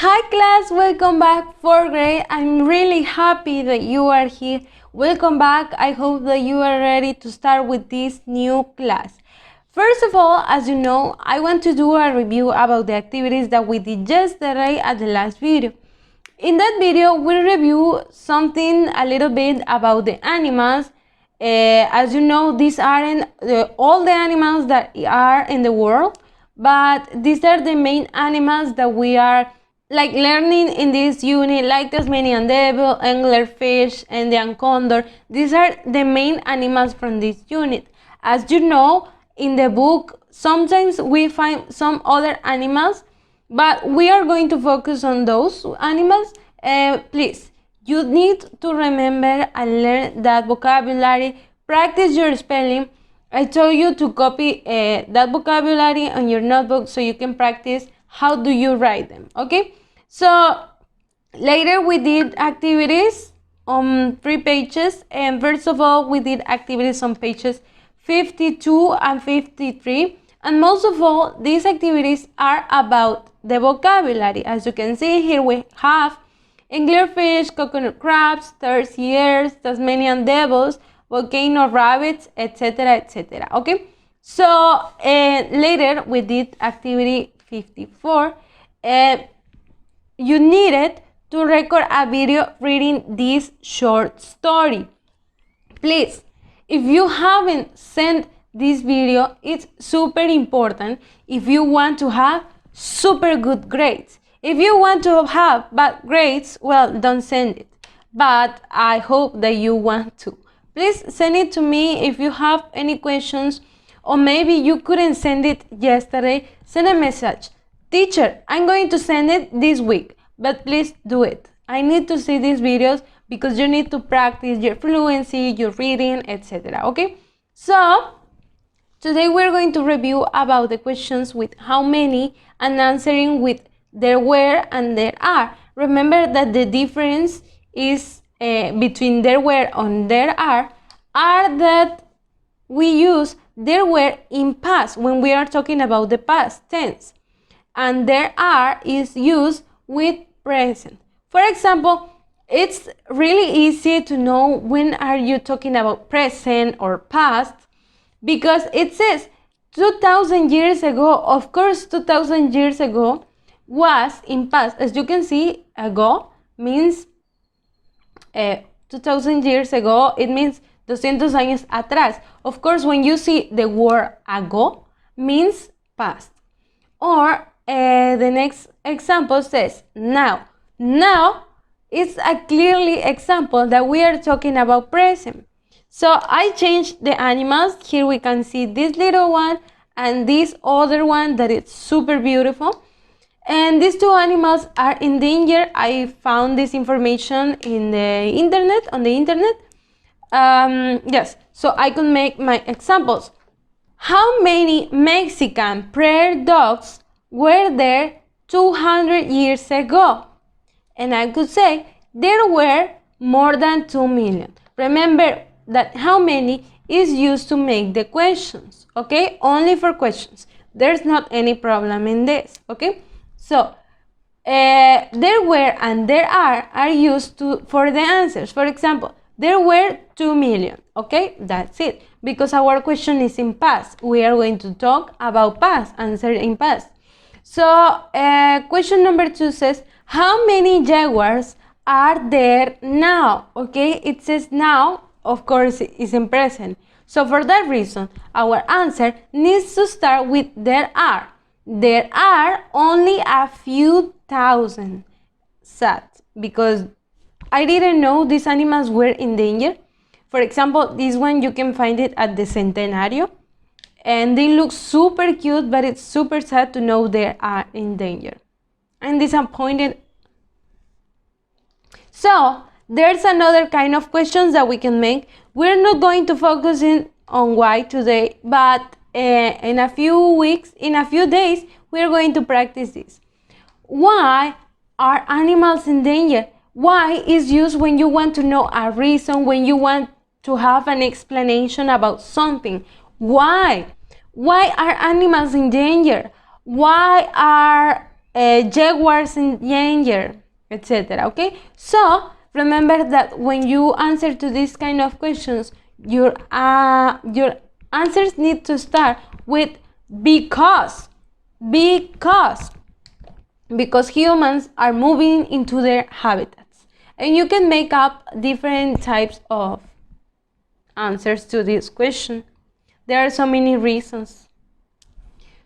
Hi class, welcome back 4th grade. I'm really happy that you are here. Welcome back. I hope that you are ready to start with this new class. First of all, as you know, I want to do a review about the activities that we did yesterday at the last video. In that video, we review something a little bit about the animals. As you know, these aren't all the animals that are in the world, but these are the main animals that we are learning in this unit, like Tasmanian devil, anglerfish, Indian condor. These are the main animals from this unit. As you know, in the book, sometimes we find some other animals, but we are going to focus on those animals. Please, you need to remember and learn that vocabulary, practice your spelling. I told you to copy that vocabulary on your notebook so you can practice how do you write them, okay? So later we did activities on 3 pages, and first of all we did activities on pages 52 and 53, and most of all these activities are about the vocabulary. As you can see here, we have anglerfish, coconut crabs, tarsiers, Tasmanian devils, volcano rabbits, etc., etc. Okay, so later we did activity 54. You needed to record a video reading this short story. Please, if you haven't sent this video, it's super important if you want to have super good grades. If you want to have bad grades, well, don't send it. But I hope that you want to. Please send it to me if you have any questions, or maybe you couldn't send it yesterday. Send a message. Teacher, I'm going to send it this week, but please do it. I need to see these videos because you need to practice your fluency, your reading, etc. Okay? So, today we're going to review about the questions with how many and answering with there were and there are. Remember that the difference is between there were and there are that we use there were in past when we are talking about the past tense, and there are is used with present. For example, it's really easy to know when are you talking about present or past, because it says 2000 years ago. Of course, 2000 years ago was in past. As you can see, ago means 2000 years ago, it means 200 años atrás. Of course, when you see the word ago, means past. Or the next example says now. Now is a clearly example that we are talking about present. So I changed the animals. Here we can see this little one and this other one that is super beautiful. And these two animals are in danger. I found this information in the internet, on the internet. Yes, so I could make my examples. How many Mexican prairie dogs were there 200 years ago? And I could say there were more than 2 million. Remember that how many is used to make the questions, okay? Only for questions. There's not any problem in this, okay? So, there were and there are used for the answers. For example, there were 2 million, okay? That's it. Because our question is in past. We are going to talk about past, answer in past. So, question number 2 says, how many jaguars are there now? Okay, it says now, of course, it's in present. So for that reason, our answer needs to start with there are. There are only a few thousand. Sad, because I didn't know these animals were in danger. For example, this one, you can find it at the Centenario. And they look super cute, but it's super sad to know they are in danger. I'm disappointed. So, there's another kind of questions that we can make. We're not going to focus on why today, but in a few weeks, in a few days, we're going to practice this. Why are animals in danger? Why is used when you want to know a reason, when you want to have an explanation about something. Why? Why are animals in danger? Why are jaguars in danger, etc. Okay, so remember that when you answer to these kind of questions, your answers need to start with because humans are moving into their habitats, and you can make up different types of answers to this question. There are so many reasons.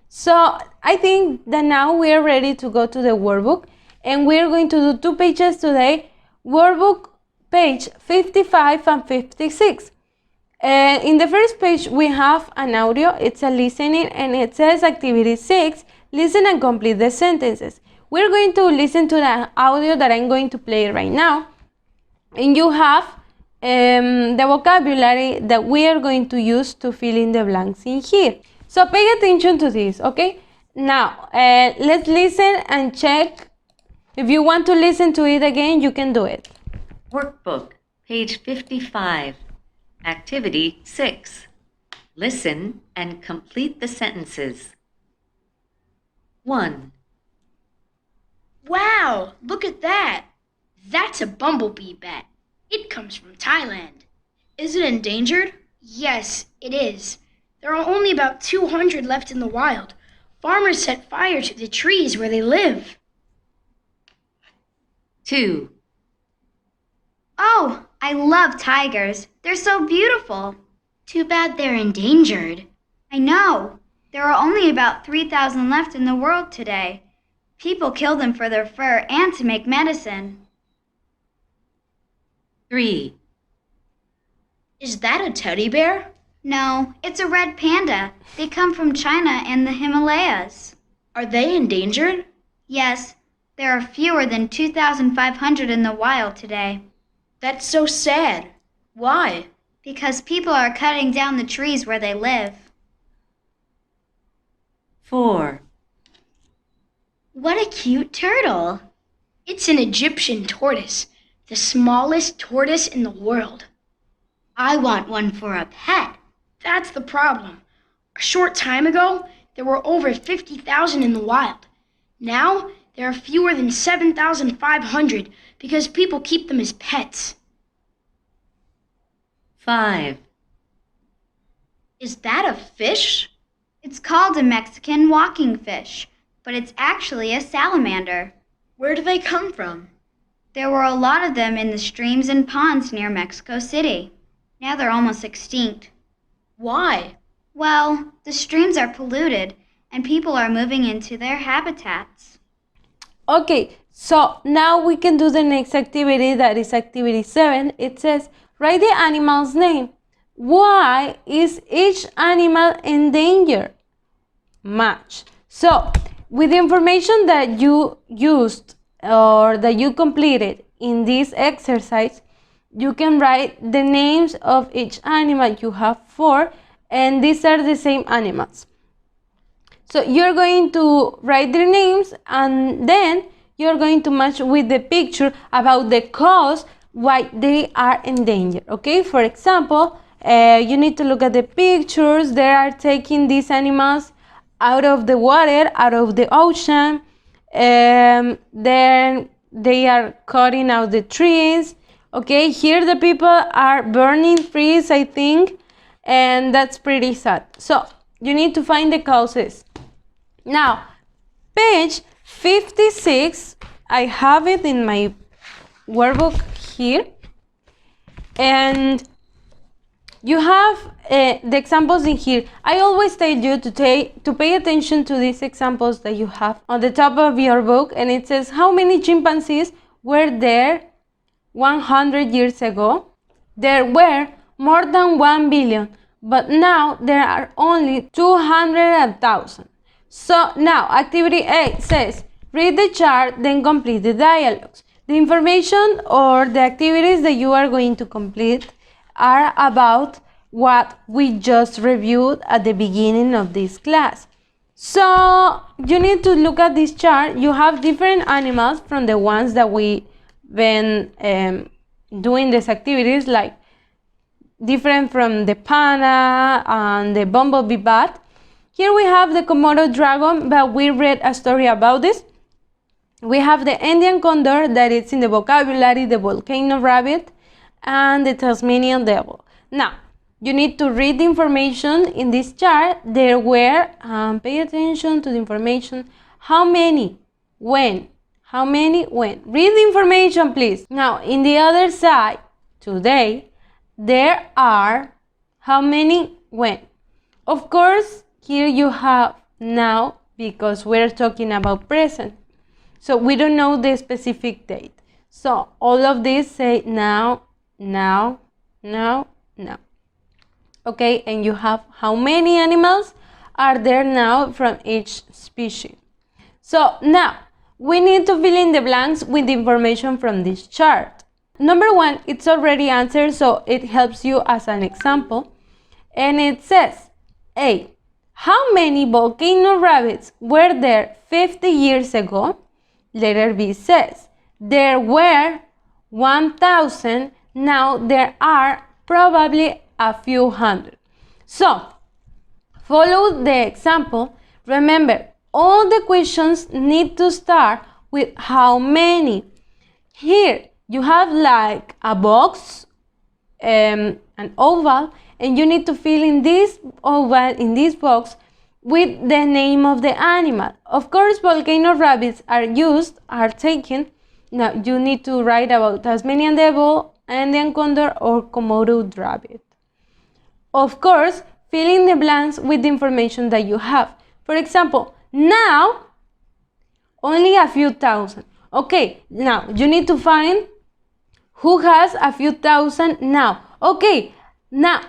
So I think that now we are ready to go to the workbook, and we are going to do 2 pages today. Workbook page 55 and 56. In the first page we have an audio. It's a listening, and it says activity 6, listen and complete the sentences. We're going to listen to the audio that I'm going to play right now, and you have the vocabulary that we are going to use to fill in the blanks in here. So pay attention to this, okay? Now, let's listen and check. If you want to listen to it again, you can do it. Workbook, page 55, activity 6. Listen and complete the sentences. 1. Wow, look at that. That's a bumblebee bat. It comes from Thailand. Is it endangered? Yes, it is. There are only about 200 left in the wild. Farmers set fire to the trees where they live. 2. Oh, I love tigers. They're so beautiful. Too bad they're endangered. I know. There are only about 3,000 left in the world today. People kill them for their fur and to make medicine. 3. Is that a teddy bear? No, it's a red panda. They come from China and the Himalayas. Are they endangered? Yes, there are fewer than 2,500 in the wild today. That's so sad. Why? Because people are cutting down the trees where they live. 4. What a cute turtle. It's an Egyptian tortoise, the smallest tortoise in the world. I want one for a pet. That's the problem. A short time ago, there were over 50,000 in the wild. Now, there are fewer than 7,500 because people keep them as pets. 5. Is that a fish? It's called a Mexican walking fish, but it's actually a salamander. Where do they come from? There were a lot of them in the streams and ponds near Mexico City. Now they're almost extinct. Why? Well, the streams are polluted and people are moving into their habitats. Okay, so now we can do the next activity, that is activity 7. It says, write the animal's name. Why is each animal in danger? Match. So, with the information that you used or that you completed in this exercise, you can write the names of each animal. You have 4, and these are the same animals. So you're going to write their names, and then you're going to match with the picture about the cause why they are in danger. Okay, for example, you need to look at the pictures. They are taking these animals out of the water, out of the ocean. Then they are cutting out the trees. Okay, here the people are burning trees, I think, and that's pretty sad. So you need to find the causes. Now, page 56, I have it in my workbook here, and you have the examples in here. I always tell you to pay attention to these examples that you have on the top of your book, and it says how many chimpanzees were there 100 years ago. There were more than 1 billion, but now there are only 200,000. So now activity 8 says read the chart, then complete the dialogues. The information or the activities that you are going to complete are about what we just reviewed at the beginning of this class. So you need to look at this chart. You have different animals from the ones that we been doing these activities, like different from the panda and the bumblebee bat. Here we have the Komodo dragon, but we read a story about this. We have the Indian condor that is in the vocabulary, the volcano rabbit, and the Tasmanian devil. Now, you need to read the information in this chart. There were, pay attention to the information. How many? When? How many? When? Read the information, please. Now, in the other side, today, there are how many? When? Of course, here you have now because we're talking about present. So we don't know the specific date. So all of these say now, now, now, now. Okay, and you have how many animals are there now from each species. So now we need to fill in the blanks with the information from this chart. Number 1, it's already answered, so it helps you as an example. And it says, A, how many volcano rabbits were there 50 years ago? Letter B says, there were 1,000, now there are probably a few hundred. So, follow the example. Remember, all the questions need to start with how many. Here, you have like a box, an oval, and you need to fill in this oval, in this box, with the name of the animal. Of course, volcano rabbits are taken. Now, you need to write about Tasmanian devil, Indian condor, or Komodo rabbit. Of course, fill in the blanks with the information that you have. For example, now, only a few thousand. Okay, now, you need to find who has a few thousand now. Okay, now,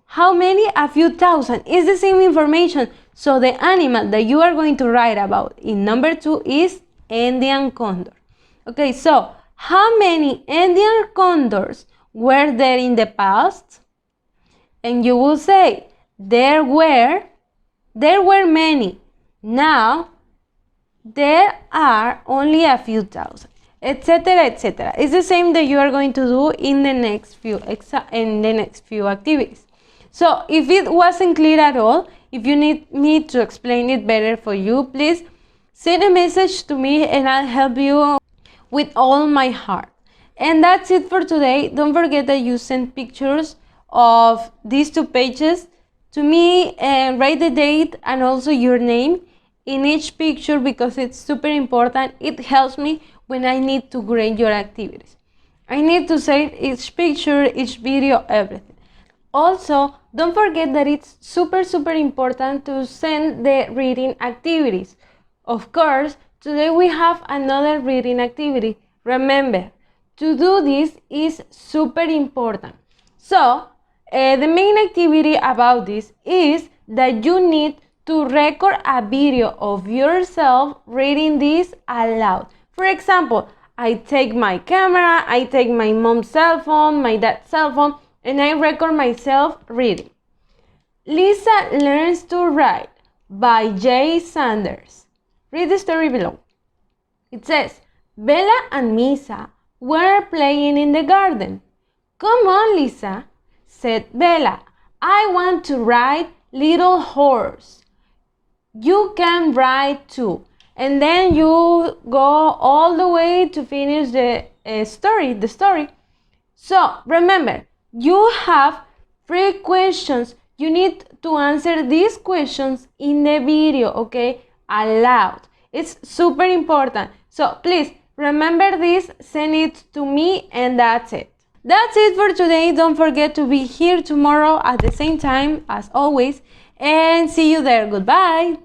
how many? A few thousand. It's the same information. So the animal that you are going to write about in number 2 is Indian condor. Okay, so how many Indian condors were there in the past? And you will say, there were many. Now, there are only a few thousand, etc., etc. It's the same that you are going to do in the next few activities. So if it wasn't clear at all, if you need me to explain it better for you, please send a message to me and I'll help you with all my heart. And that's it for today. Don't forget that you send pictures of these 2 pages to me and write the date and also your name in each picture because it's super important. It helps me when I need to grade your activities. I need to save each picture, each video, everything. Also, don't forget that it's super important to send the reading activities. Of course, today we have another reading activity. Remember, to do this is super important. So, the main activity about this is that you need to record a video of yourself reading this aloud. For example, I take my camera, I take my mom's cell phone, my dad's cell phone, and I record myself reading. Lisa Learns to Write by Jay Sanders. Read the story below. It says, Bella and Misa were playing in the garden. Come on, Lisa, said Bella. I want to write Little Horse. You can write too. And then you go all the way to finish the story. So remember, you have 3 questions. You need to answer these questions in the video, okay? Aloud. It's super important. So please remember this, send it to me, and that's it. That's it for today. Don't forget to be here tomorrow at the same time as always, and see you there. Goodbye.